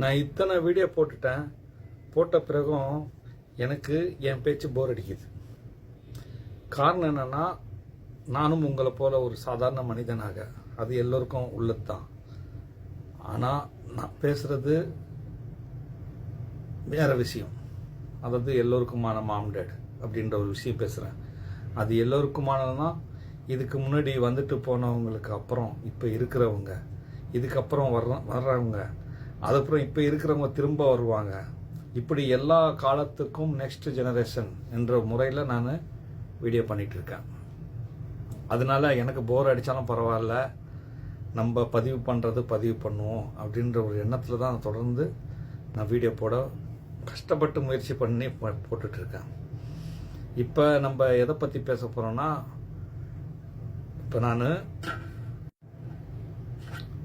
நான் இத்தனை வீடியோ போட்டுட்டேன். போட்ட பிறகும் எனக்கு என் பேச்சு போர் அடிக்குது. காரணம் என்னன்னா, நானும் உங்களை போல ஒரு சாதாரண மனிதனாக, அது எல்லோருக்கும் உள்ளது தான். ஆனால் நான் பேசுறது வேற விஷயம். அதாவது எல்லோருக்குமான மாம்டேட் அப்படின்ற ஒரு விஷயம் பேசுகிறேன். அது எல்லோருக்குமானதுன்னா, இதுக்கு முன்னாடி வந்துட்டு போனவங்களுக்கு அப்புறம் இப்போ இருக்கிறவங்க, இதுக்கப்புறம் வர்றவங்க, அதுக்கப்புறம் இப்போ இருக்கிறவங்க திரும்ப வருவாங்க, இப்படி எல்லா காலத்துக்கும் நெக்ஸ்ட் ஜெனரேஷன் என்ற முறையில் நான் வீடியோ பண்ணிட்டு இருக்கேன். அதனால எனக்கு போர் அடித்தாலும் பரவாயில்ல, நம்ம பதிவு பண்ணுறது பதிவு பண்ணுவோம் அப்படின்ற ஒரு எண்ணத்தில் தான் தொடர்ந்து நான் வீடியோ போட கஷ்டப்பட்டு முயற்சி பண்ணி போட்டுட்ருக்கேன். இப்போ நம்ம எதை பற்றி பேச போகிறோன்னா, இப்போ நான்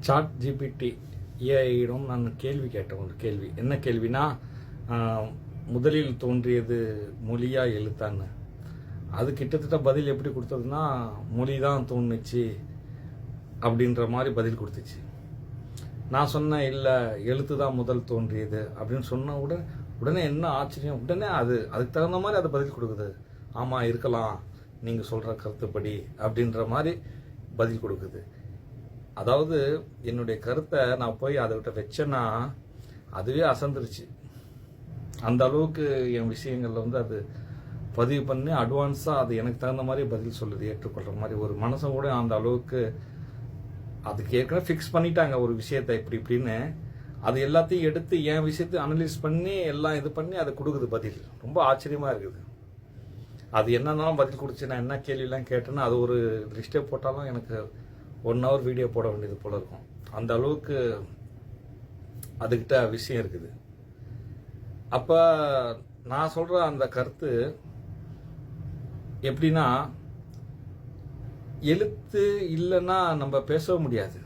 சாட் ஜிபிடி ஏஐயிடம் நான் கேள்வி கேட்டேன். ஒரு கேள்வி, என்ன கேள்வினா, முதலில் தோன்றியது மொழியா எழுத்தான்னு. அது கிட்டத்தட்ட பதில் எப்படி கொடுத்ததுன்னா, மொழி தான் தோணுச்சு அப்படின்ற மாதிரி பதில் கொடுத்துச்சு. நான் சொன்னேன், இல்லை எழுத்து தான் முதல் தோன்றியது அப்படின்னு சொன்ன உடனே என்ன ஆச்சரியம், உடனே அதுக்கு தகுந்த மாதிரி அது பதில் கொடுக்குது. ஆமாம் இருக்கலாம், நீங்கள் சொல்கிற கருத்துப்படி அப்படின்ற மாதிரி பதில் கொடுக்குது. அதாவது என்னுடைய கருத்தை நான் போய் அதைகிட்ட வச்சேன்னா அதுவே அசந்துருச்சு. அந்த அளவுக்கு என் விஷயங்கள்ல அது பதிவு பண்ணி அட்வான்ஸாக அது எனக்கு தகுந்த மாதிரி பதில் சொல்லுது, ஏற்றுக்கொள்கிற மாதிரி. ஒரு மனசை கூட அந்த அளவுக்கு அதுக்கு ஏற்கனவே ஃபிக்ஸ் பண்ணிட்டாங்க ஒரு விஷயத்தை இப்படி இப்படின்னு. அது எல்லாத்தையும் எடுத்து என் விஷயத்தை அனலைஸ் பண்ணி எல்லாம் இது பண்ணி அதை கொடுக்குது பதில். ரொம்ப ஆச்சரியமாக இருக்குது. அது என்னன்னாலும் பதில் கொடுத்து நான் என்ன கேள்வியெல்லாம் கேட்டேன்னா, அது ஒரு லிஸ்ட்டே போட்டாலும் எனக்கு 1 hour வீடியோ போட வேண்டியது போல இருக்கும். அந்த அளவுக்கு அதுக்கிட்ட விஷயம் இருக்குது. அப்போ நான் சொல்கிற அந்த கருத்து எப்படின்னா, எழுத்து இல்லைன்னா நம்ம பேச முடியாது.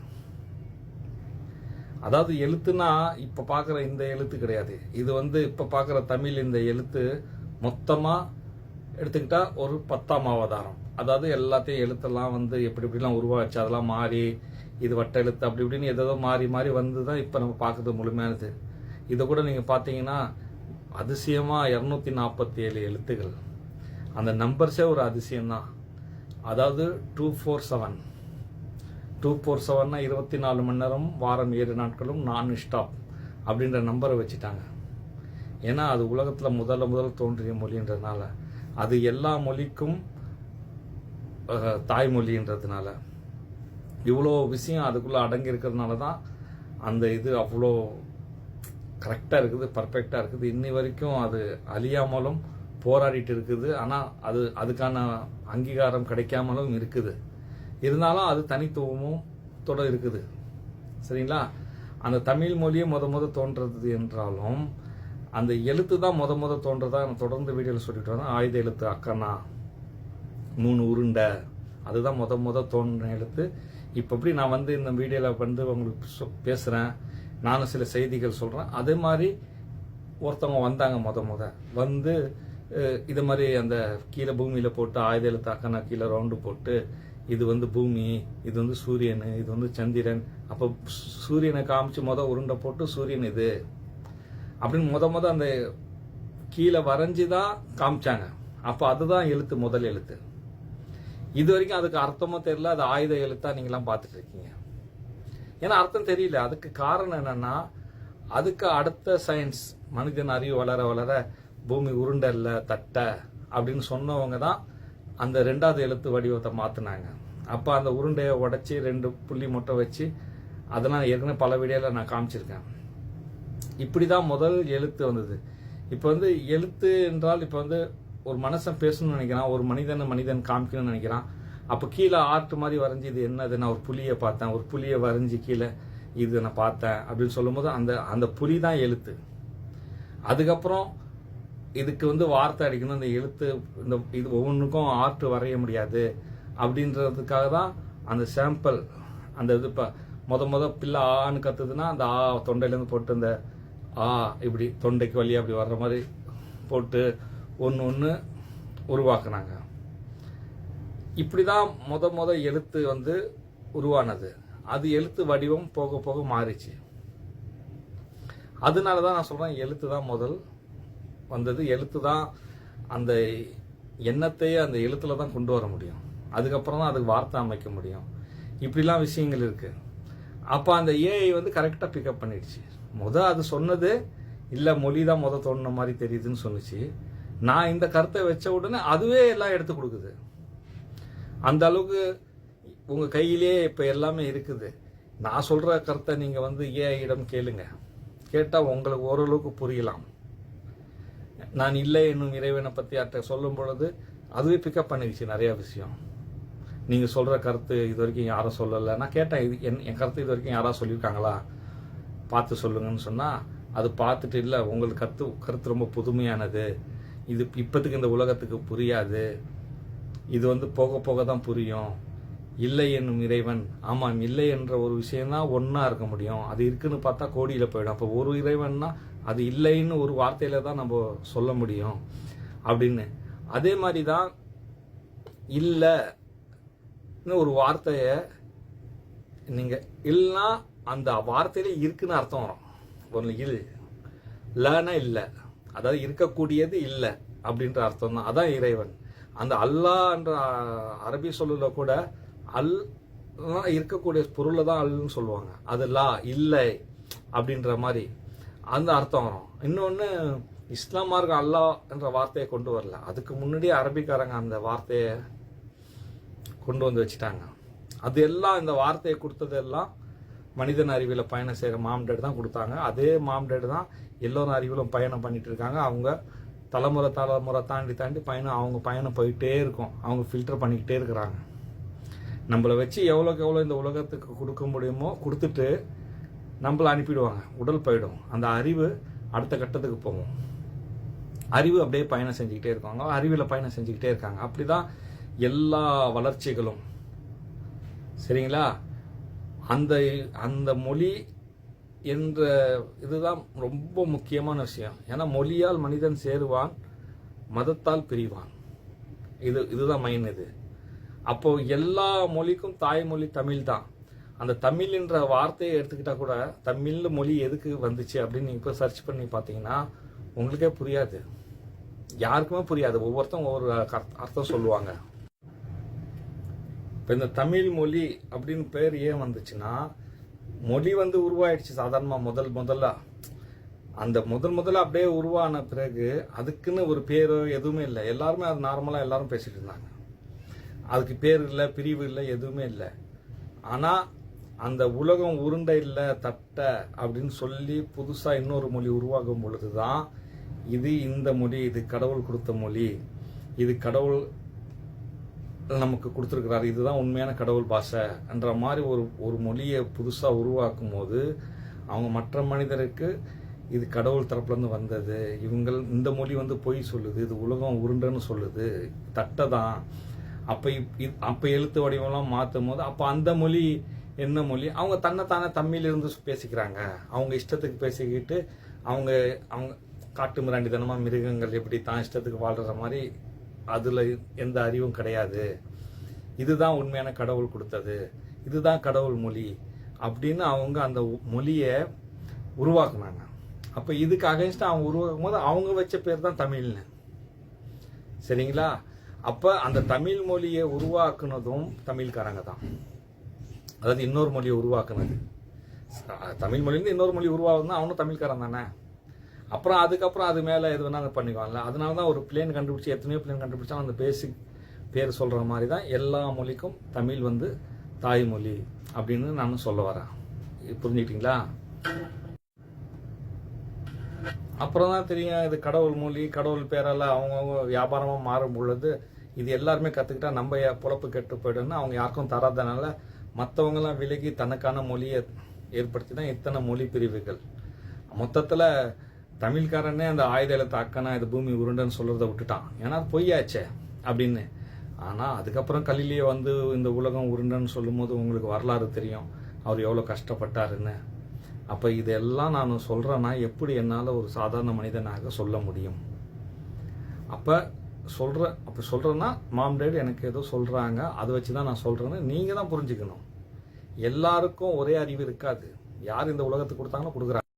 அதாவது எழுத்துனா இப்போ பார்க்குற இந்த எழுத்து கிடையாது. இது இப்போ பார்க்குற தமிழ் இந்த எழுத்து மொத்தமாக எடுத்துக்கிட்டா ஒரு 10ஆம் அவதாரம். அதாவது எல்லாத்தையும் எழுத்தெல்லாம் எப்படி எப்படிலாம் உருவாச்சு, அதெல்லாம் மாறி இது வட்ட எழுத்து அப்படி இப்படின்னு ஏதோ மாறி மாறி வந்து தான் இப்போ நம்ம பார்க்குறது முழுமையானது. இதை கூட நீங்கள் பார்த்தீங்கன்னா அதிசயமாக 247 எழுத்துகள். அந்த நம்பர்ஸே ஒரு அதிசயம்தான். அதாவது 247 247னா 24 மணி நேரம், வாரம் 7 நாட்களும் நான் ஸ்டாப் அப்படின்ற நம்பரை வச்சுட்டாங்க. ஏன்னா அது உலகத்தில் முதல்ல தோன்றிய மொழின்றதுனால, அது எல்லா மொழிக்கும் தாய்மொழின்றதுனால, இவ்வளோ விஷயம் அதுக்குள்ளே அடங்கி இருக்கிறதுனால தான் அந்த இது அவ்வளோ கரெக்டாக இருக்குது, பர்ஃபெக்டாக இருக்குது. இன்னி வரைக்கும் அது அழியாமலும் போராடிட்டு இருக்குது. ஆனால் அதுக்கான அங்கீகாரம் கிடைக்காமலும் இருக்குது. இருந்தாலும் அது தனித்துவமும் இருக்குது. சரிங்களா? அந்த தமிழ் மொழியை முத தோன்றது என்றாலும் அந்த எழுத்து தான் முத தோன்றதா நான் தொடர்ந்து வீடியோவில் சொல்லிட்டு வரேன். ஆயுத எழுத்து அக்கனா, 3 உருண்டை, அதுதான் முத தோன்ற எழுத்து. இப்போ எப்படி நான் இந்த வீடியோவில் உங்களுக்கு பேசுகிறேன், நானும் சில செய்திகள் சொல்கிறேன். அதே மாதிரி ஒருத்தவங்க வந்தாங்க வந்து இது மாதிரி அந்த கீழே பூமியில் போட்டு ஆயுத எழுத்து அக்கனா கீழே ரவுண்டு போட்டு, இது பூமி, இது சூரியன், இது சந்திரன். அப்போ சூரியனை காமிச்சு உருண்டை போட்டு சூரியன் இது அப்படின்னு அந்த கீழே வரைஞ்சி தான் காமிச்சாங்க. அப்போ அதுதான் எழுத்து, முதல் எழுத்து. இது வரைக்கும் அதுக்கு அர்த்தமும் தெரியல, அது ஆயுத எழுத்தா நீங்களாம் பார்த்துட்டு இருக்கீங்க. ஏன்னா அர்த்தம் தெரியல. அதுக்கு காரணம் என்னன்னா, அதுக்கு அடுத்த சயின்ஸ், மனிதன் அறிவு வளர வளர பூமி உருண்டை இல்லை தட்டை அப்படின்னு சொன்னவங்க தான் அந்த 2வது எழுத்து வடிவத்தை மாற்றினாங்க. அப்போ அந்த உருண்டையை உடைச்சி 2 புள்ளி மட்டும் வச்சு, அதெல்லாம் ஏற்கனவே பல வீடியோவில் நான் காமிச்சிருக்கேன். இப்படி தான் முதல் எழுத்து வந்தது. இப்போ எழுத்து என்றால் இப்போ ஒரு மனுஷன் பேசணும்னு நினைக்கிறான், ஒரு மனிதன் காமிக்கணும்னு நினைக்கிறான். அப்போ கீழே ஆர்ட் மாதிரி வரைஞ்சி இது என்னது, நான் ஒரு புலியை பார்த்தேன், ஒரு புலியை வரைஞ்சி கீழே இது நான் பார்த்தேன் அப்படின்னு சொல்லும்போது அந்த புலி தான் எழுத்து. அதுக்கப்புறம் இதுக்கு வார்த்தை அடிக்கணும், இந்த எழுத்து இது ஒவ்வொன்றுக்கும் ஆர்ட் வரைய முடியாது அப்படின்றதுக்காக தான் அந்த சாம்பிள், அந்த இது இப்போ முத பிள்ளை ஆன்னு கத்துதுன்னா அந்த தொண்டையிலேருந்து போட்டு அந்த இப்படி தொண்டைக்கு வழியாக அப்படி வர்ற மாதிரி போட்டு ஒன்று உருவாக்குனாங்க. இப்படி தான் முத எழுத்து உருவானது. அது எழுத்து வடிவம் போக போக மாறிச்சு. அதனால தான் நான் சொல்கிறேன், எழுத்து தான் முதல் வந்தது. எழுத்து தான் அந்த எண்ணத்தையே அந்த எழுத்துல தான் கொண்டு வர முடியும். அதுக்கப்புறம் தான் அதுக்கு வார்த்தை அமைக்க முடியும். இப்படிலாம் விஷயங்கள் இருக்குது. அப்போ அந்த ஏஐ வந்து கரெக்டாக பிக்கப் பண்ணிடுச்சு. அது சொன்னது இல்லை, மொழி தான் தோணுன மாதிரி தெரியுதுன்னு சொன்னிச்சு. நான் இந்த கருத்தை வச்ச உடனே அதுவே எல்லாம் எடுத்து கொடுக்குது. அந்த அளவுக்கு உங்கள் கையிலே இப்போ எல்லாமே இருக்குது. நான் சொல்கிற கருத்தை நீங்கள் வந்து ஏஐயிடம் கேளுங்க. கேட்டால் உங்களுக்கு ஓரளவுக்கு புரியலாம். நான் இல்லை என்னும் இறைவனை பற்றி அட்ட சொல்லும் பொழுது அதுவே பிக்கப் பண்ணிடுச்சு நிறையா விஷயம். நீங்கள் சொல்கிற கருத்து இது வரைக்கும் யாரும் சொல்லலை. நான் கேட்டேன், இது என் கருத்து இது வரைக்கும் யாராவது சொல்லியிருக்காங்களா, பார்த்து சொல்லுங்கன்னு சொன்னால் அது பார்த்துட்டு இல்லை, உங்களுக்கு கருத்து ரொம்ப புதுமையானது, இது இப்போத்துக்கு இந்த உலகத்துக்கு புரியாது, இது வந்து போக போக தான் புரியும். இல்லை என்னும் இறைவன், ஆமாம் இல்லை என்ற ஒரு விஷயம்தான் ஒன்றா இருக்க முடியும். அது இருக்குன்னு பார்த்தா கோடியில் போயிடும். அப்போ ஒரு இறைவன்னா அது இல்லைன்னு ஒரு வார்த்தையில தான் நம்ம சொல்ல முடியும் அப்படின்னு. அதே மாதிரி தான் இல்லைன்னு ஒரு வார்த்தையை நீங்கள் இல்லைன்னா அந்த வார்த்தையில இருக்குன்னு அர்த்தம் வரும். ஒன்று இல்லைன்னா இல்லை, அதாவது இருக்கக்கூடியது இல்லை அப்படின்ற அர்த்தம் தான். அதான் இறைவன். அந்த அல்லாஹ் என்ற அரபி சொல்லுல கூட அல் இருக்கக்கூடிய பொருளை தான் அல்னு சொல்லுவாங்க. அது லா இல்லை அப்படின்ற மாதிரி அந்த அர்த்தம் வரும். இன்னொன்று, இஸ்லாம் மார்க்கம் அல்லாஹ் என்ற வார்த்தையை கொண்டு வரல. அதுக்கு முன்னாடியே அரபிக்காரங்க அந்த வார்த்தையை கொண்டு வந்து வச்சுட்டாங்க. அது எல்லாம் இந்த வார்த்தையை கொடுத்ததெல்லாம் மனிதன் அறிவியல பயணம் செய்கிற மாம்டேட் தான் கொடுத்தாங்க. அதே மாம்டேட் தான் எல்லோரும் அறிவியலும் பயணம் பண்ணிட்டு இருக்காங்க. அவங்க தலைமுறை தாண்டி பயணம், அவங்க பயணம் போயிட்டே இருக்கும். அவங்க ஃபில்டர் பண்ணிக்கிட்டே இருக்கிறாங்க. நம்மளை வச்சு எவ்வளோக்கு எவ்வளோ இந்த உலகத்துக்கு கொடுக்க முடியுமோ கொடுத்துட்டு நம்மளை அனுப்பிடுவாங்க. உடல் போயிடும். அந்த அறிவு அடுத்த கட்டத்துக்கு போகும். அறிவு அப்படியே பயணம் செஞ்சுக்கிட்டே இருக்காங்க. அறிவில் பயணம் செஞ்சுக்கிட்டே இருக்காங்க. அப்படிதான் எல்லா வளர்ச்சிகளும். சரிங்களா? அந்த அந்த மொழி என்ற இதுதான் ரொம்ப முக்கியமான விஷயம். ஏன்னா மொழியால் மனிதன் சேருவான், மதத்தால் பிரிவான். இதுதான் மைன். இது அப்போ எல்லா மொழிக்கும் தாய்மொழி தமிழ் தான். அந்த தமிழ் என்ற வார்த்தையை எடுத்துக்கிட்டா கூட தமிழ் மொழி எதுக்கு வந்துச்சு அப்படின்னு இப்போ சர்ச் பண்ணி பார்த்தீங்கன்னா உங்களுக்கே புரியாது. யாருக்குமே புரியாது. ஒவ்வொருத்தரும் ஒவ்வொரு அர்த்தம் சொல்லுவாங்க. இப்போ இந்த தமிழ் மொழி அப்படின்னு பேர் ஏன் வந்துச்சுன்னா, மொழி வந்து உருவாயிடுச்சு சாதாரணமாக முதல்ல. அந்த முதல்ல அப்படியே உருவான பிறகு அதுக்குன்னு ஒரு பேரோ எதுவுமே இல்லை. எல்லாருமே அது நார்மலாக எல்லாரும் பேசிட்டு இருந்தாங்க. அதுக்கு பேர் இல்லை, பிரிவு இல்லை, எதுவுமே இல்லை. ஆனால் அந்த உலகம் உருண்டை இல்லை, தட்டை அப்படின்னு சொல்லி புதுசாக இன்னொரு மொழி உருவாகும் பொழுது தான் இது இந்த மொழி, இது கடவுள் கொடுத்த மொழி, இது கடவுள் நமக்கு கொடுத்துருக்கிறாரு, இதுதான் உண்மையான கடவுள் பாஷை என்ற மாதிரி ஒரு மொழியை புதுசாக உருவாக்கும் போது அவங்க மற்ற மனிதருக்கு இது கடவுள் தரப்புலேருந்து வந்தது, இந்த மொழி வந்து பொய் சொல்லுது, இது உலகம் உருண்டைன்னு சொல்லுது, தட்டை தான். அப்போ எழுத்து வடிவம்லாம் மாற்றும் போது அப்போ அந்த மொழி என்ன மொழி? அவங்க தன்னைத்தானே தமிழிலிருந்து பேசிக்கிறாங்க. அவங்க இஷ்டத்துக்கு பேசிக்கிட்டு அவங்க காட்டு மிராண்டித்தனமாக மிருகங்கள் எப்படி தான் இஷ்டத்துக்கு வாழ்கிற மாதிரி அதில் எந்த அறிவும் கிடையாது. இதுதான் உண்மையான கடவுள் கொடுத்தது, இதுதான் கடவுள் மொழி அப்படின்னு அவங்க அந்த மொழியை உருவாக்குனாங்க. அப்போ இதுக்கு அகைன்ஸ்டாக அவங்க உருவாக்கும் போது அவங்க வச்ச பேர் தான் தமிழ்னு. சரிங்களா? அப்போ அந்த தமிழ் மொழியை உருவாக்குனதும் தமிழ்காரங்க தான். அதாவது இன்னொரு மொழியை உருவாக்குனது. தமிழ் மொழியிலேருந்து இன்னொரு மொழி உருவாகுதுன்னா அவனும் தமிழ்காரன் தானே. அப்புறம் அதுக்கப்புறம் அது மேலே எது வேணால் அதை பண்ணிக்குவாங்கல்ல. அதனால தான் ஒரு பிளேன் கண்டுபிடிச்சி, எத்தனையோ பிளேன் கண்டுபிடிச்சா அந்த பேசிக் பேர் சொல்கிற மாதிரி தான் எல்லா மொழிக்கும் தமிழ் வந்து தாய்மொழி அப்படின்னு நான் சொல்ல வரேன். புரிஞ்சுக்கிட்டீங்களா? அப்புறம் தான் தெரியும் இது கடவுள் மொழி, கடவுள் பேரால் அவங்கவுங்க வியாபாரமாக மாறும் பொழுது இது எல்லாருமே கற்றுக்கிட்டா நம்ம பொழப்பு கெட்டு போய்டுன்னு அவங்க யாருக்கும் தராதனால மற்றவங்களாம் விலகி தனக்கான மொழியை ஏற்படுத்தி தான் இத்தனை மொழி பிரிவுகள். மொத்தத்தில் தமிழ்காரனே அந்த ஆயுத எழுத்து அக்கனா இது பூமி உருண்டைன்னு சொல்கிறத விட்டுட்டான். ஏன்னா அது பொய்யாச்சே அப்படின்னு. ஆனால் அதுக்கப்புறம் கலிலேயே வந்து இந்த உலகம் உருண்டைன்னு சொல்லும் போது உங்களுக்கு வரலாறு தெரியும், அவர் எவ்வளோ கஷ்டப்பட்டாருன்னு. அப்போ இதெல்லாம் நான் சொல்கிறேன்னா எப்படி என்னால் ஒரு சாதாரண மனிதனாக சொல்ல முடியும்? அப்போ சொல்கிறேன்னா மாம்டேட் எனக்கு ஏதோ சொல்கிறாங்க, அதை வச்சு தான் நான் சொல்கிறேன்னு நீங்கள் தான் புரிஞ்சுக்கணும். எல்லாருக்கும் ஒரே அறிவு இருக்காது. யார் இந்த உலகத்துக்கு கொடுத்தாங்களோ கொடுக்குறாங்க.